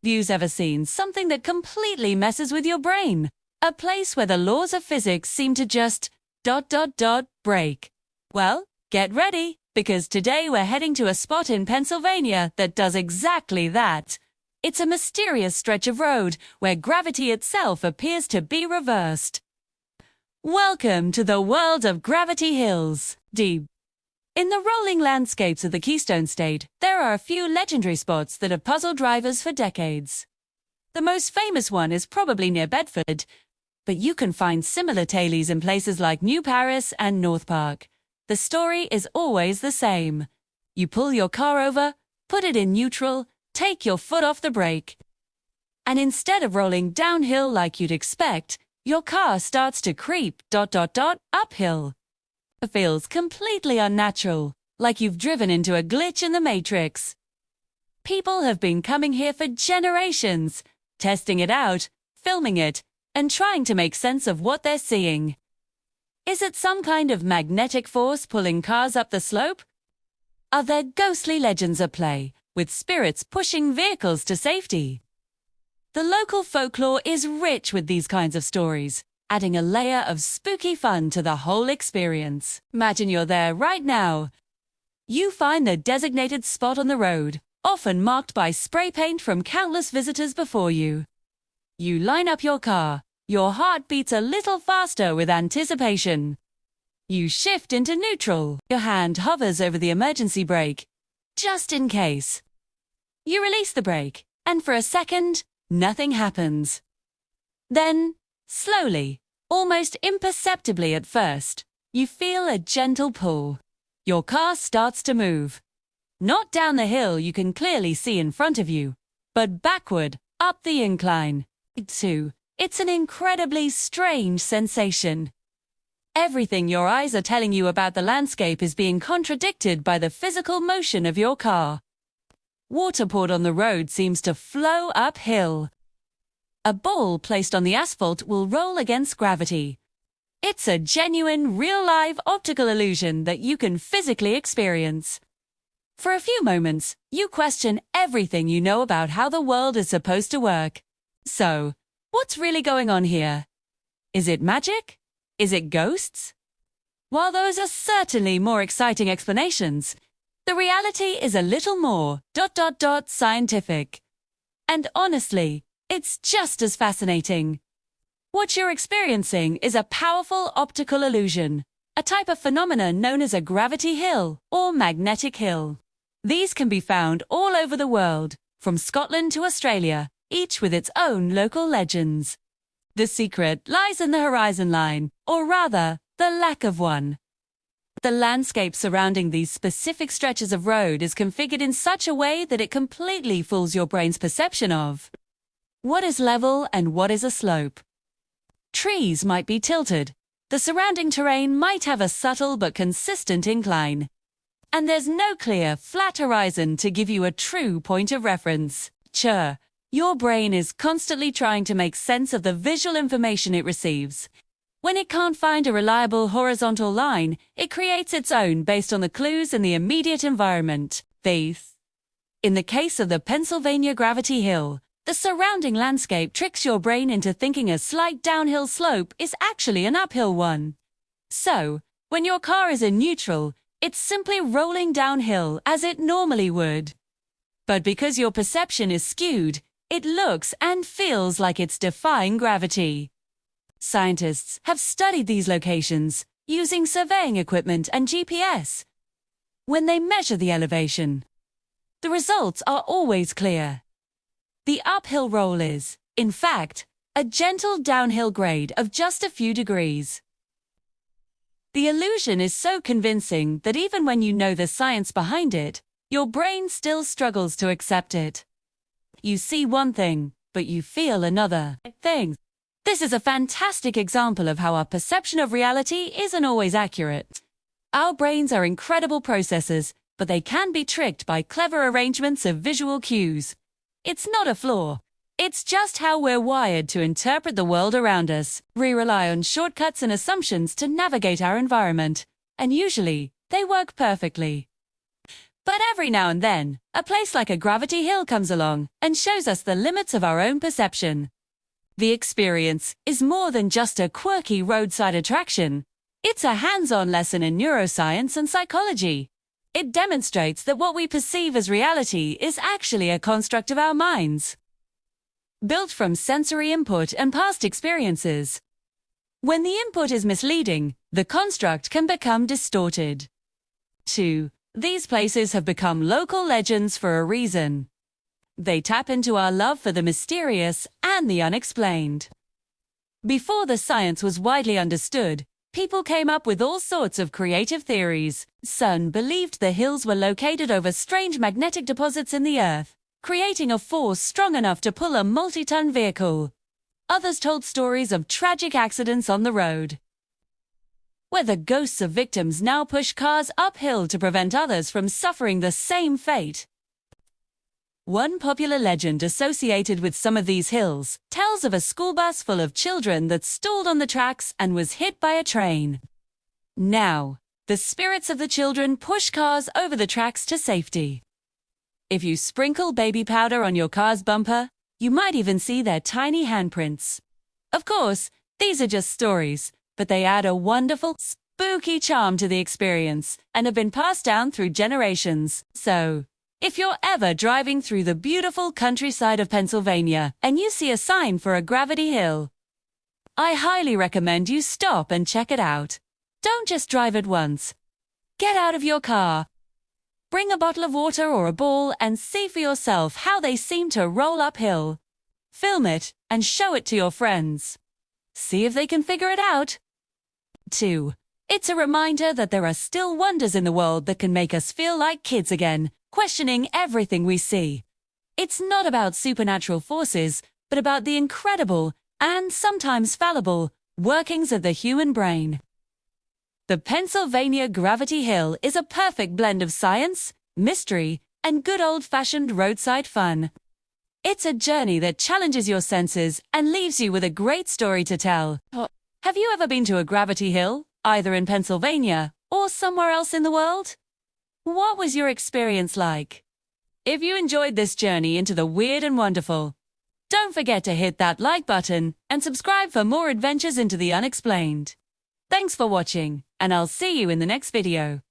Have you ever seen something that completely messes with your brain? A place where the laws of physics seem to just break. Well, get ready, because today we're heading to a spot in Pennsylvania that does exactly that. It's a mysterious stretch of road where gravity itself appears to be reversed. Welcome to the world of Gravity Hills. Deep in the rolling landscapes of the Keystone State, there are a few legendary spots that have puzzled drivers for decades. The most famous one is probably near Bedford, but you can find similar tailies in places like New Paris and North Park. The story is always the same. You pull your car over, put it in neutral, take your foot off the brake, and instead of rolling downhill like you'd expect, your car starts to creep uphill. It feels completely unnatural, like you've driven into a glitch in the Matrix. People have been coming here for generations, testing it out, filming it, and trying to make sense of what they're seeing. Is it some kind of magnetic force pulling cars up the slope? Are there ghostly legends at play, with spirits pushing vehicles to safety? The local folklore is rich with these kinds of stories, adding a layer of spooky fun to the whole experience. Imagine you're there right now. You find the designated spot on the road, often marked by spray paint from countless visitors before you. You line up your car. Your heart beats a little faster with anticipation. You shift into neutral. Your hand hovers over the emergency brake, just in case. You release the brake, and for a second, nothing happens. Then, slowly, almost imperceptibly at first, you feel a gentle pull. Your car starts to move. Not down the hill you can clearly see in front of you, but backward, up the incline. It's an incredibly strange sensation. Everything your eyes are telling you about the landscape is being contradicted by the physical motion of your car. Water poured on the road seems to flow uphill. A ball placed on the asphalt will roll against gravity. It's a genuine, real-life optical illusion that you can physically experience. For a few moments, you question everything you know about how the world is supposed to work. So, what's really going on here? Is it magic? Is it ghosts? While those are certainly more exciting explanations, the reality is a little more scientific. And honestly, it's just as fascinating. What you're experiencing is a powerful optical illusion, a type of phenomenon known as a gravity hill or magnetic hill. These can be found all over the world, from Scotland to Australia, each with its own local legends. The secret lies in the horizon line, or rather, the lack of one. The landscape surrounding these specific stretches of road is configured in such a way that it completely fools your brain's perception of what is level and what is a slope. Trees might be tilted. The surrounding terrain might have a subtle but consistent incline. And there's no clear, flat horizon to give you a true point of reference. Your brain is constantly trying to make sense of the visual information it receives. When it can't find a reliable horizontal line, it creates its own based on the clues in the immediate environment. In the case of the Pennsylvania Gravity Hill, the surrounding landscape tricks your brain into thinking a slight downhill slope is actually an uphill one. So, when your car is in neutral, it's simply rolling downhill as it normally would. But because your perception is skewed, it looks and feels like it's defying gravity. Scientists have studied these locations using surveying equipment and GPS. When they measure the elevation, the results are always clear. The uphill roll is, in fact, a gentle downhill grade of just a few degrees. The illusion is so convincing that even when you know the science behind it, your brain still struggles to accept it. You see one thing, but you feel another thing. This is a fantastic example of how our perception of reality isn't always accurate. Our brains are incredible processors, but they can be tricked by clever arrangements of visual cues. It's not a flaw. It's just how we're wired to interpret the world around us. We rely on shortcuts and assumptions to navigate our environment, and usually, they work perfectly. But every now and then, a place like a gravity hill comes along and shows us the limits of our own perception. The experience is more than just a quirky roadside attraction. It's a hands-on lesson in neuroscience and psychology. It demonstrates that what we perceive as reality is actually a construct of our minds, built from sensory input and past experiences. When the input is misleading, the construct can become distorted. 2. These places have become local legends for a reason. They tap into our love for the mysterious and the unexplained. Before the science was widely understood, people came up with all sorts of creative theories. Some believed the hills were located over strange magnetic deposits in the earth, creating a force strong enough to pull a multi-ton vehicle. Others told stories of tragic accidents on the road, where the ghosts of victims now push cars uphill to prevent others from suffering the same fate. One popular legend associated with some of these hills tells of a school bus full of children that stalled on the tracks and was hit by a train. Now, the spirits of the children push cars over the tracks to safety. If you sprinkle baby powder on your car's bumper, you might even see their tiny handprints. Of course, these are just stories, but they add a wonderful, spooky charm to the experience and have been passed down through generations. So, if you're ever driving through the beautiful countryside of Pennsylvania and you see a sign for a gravity hill, I highly recommend you stop and check it out. Don't just drive it once. Get out of your car, bring a bottle of water or a ball and see for yourself how they seem to roll uphill. Film it and show it to your friends. See if they can figure it out. 2. It's a reminder that there are still wonders in the world that can make us feel like kids again, questioning everything we see. It's not about supernatural forces, but about the incredible, and sometimes fallible, workings of the human brain. The Pennsylvania Gravity Hill is a perfect blend of science, mystery, and good old-fashioned roadside fun. It's a journey that challenges your senses and leaves you with a great story to tell. Have you ever been to a gravity hill, either in Pennsylvania or somewhere else in the world? What was your experience like? If you enjoyed this journey into the weird and wonderful, don't forget to hit that like button and subscribe for more adventures into the unexplained. Thanks for watching, and I'll see you in the next video.